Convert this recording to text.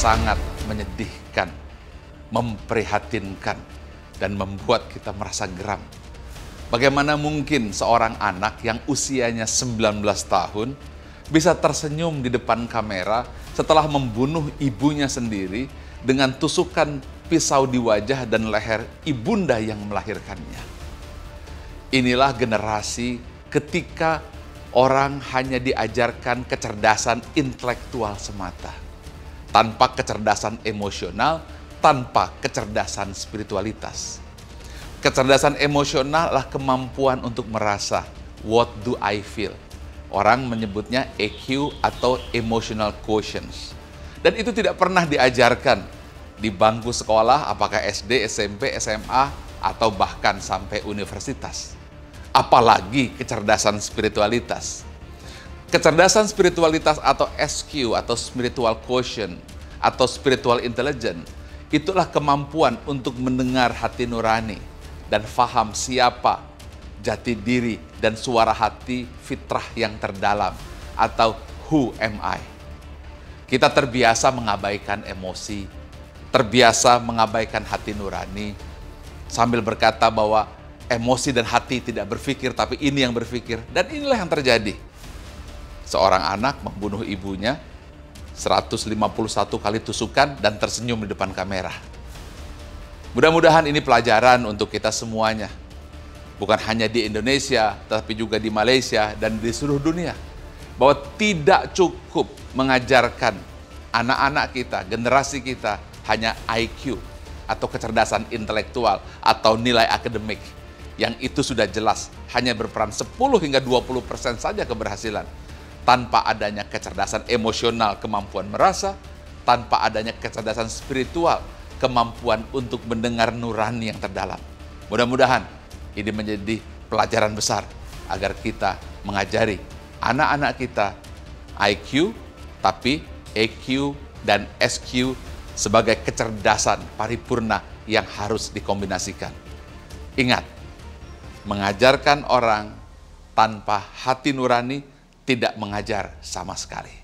sangat menyedihkan, memprihatinkan, dan membuat kita merasa geram. Bagaimana mungkin seorang anak yang usianya 19 tahun bisa tersenyum di depan kamera setelah membunuh ibunya sendiri dengan tusukan pisau di wajah dan leher ibunda yang melahirkannya. Inilah generasi ketika orang hanya diajarkan kecerdasan intelektual semata, tanpa kecerdasan emosional, tanpa kecerdasan spiritualitas. Kecerdasan emosional adalah kemampuan untuk merasa, what do I feel? Orang menyebutnya EQ atau emotional quotient. Dan itu tidak pernah diajarkan di bangku sekolah, apakah SD, SMP, SMA, atau bahkan sampai universitas. Apalagi kecerdasan spiritualitas. Kecerdasan spiritualitas atau SQ atau spiritual quotient atau spiritual intelligence, itulah kemampuan untuk mendengar hati nurani dan faham siapa jati diri dan suara hati fitrah yang terdalam atau who am I. Kita terbiasa mengabaikan emosi, terbiasa mengabaikan hati nurani, sambil berkata bahwa emosi dan hati tidak berpikir, tapi ini yang berpikir. Dan inilah yang terjadi. Seorang anak membunuh ibunya 151 kali tusukan dan tersenyum di depan kamera. Mudah-mudahan ini pelajaran untuk kita semuanya. Bukan hanya di Indonesia, tetapi juga di Malaysia dan di seluruh dunia. Bahwa tidak cukup mengajarkan anak-anak kita, generasi kita, hanya IQ atau kecerdasan intelektual atau nilai akademik. Yang itu sudah jelas hanya berperan 10 hingga 20% saja keberhasilan. Tanpa adanya kecerdasan emosional, kemampuan merasa, tanpa adanya kecerdasan spiritual, kemampuan untuk mendengar nurani yang terdalam. Mudah-mudahan ini menjadi pelajaran besar agar kita mengajari anak-anak kita IQ, tapi EQ dan SQ sebagai kecerdasan paripurna yang harus dikombinasikan. Ingat, mengajarkan orang tanpa hati nurani tidak mengajar sama sekali.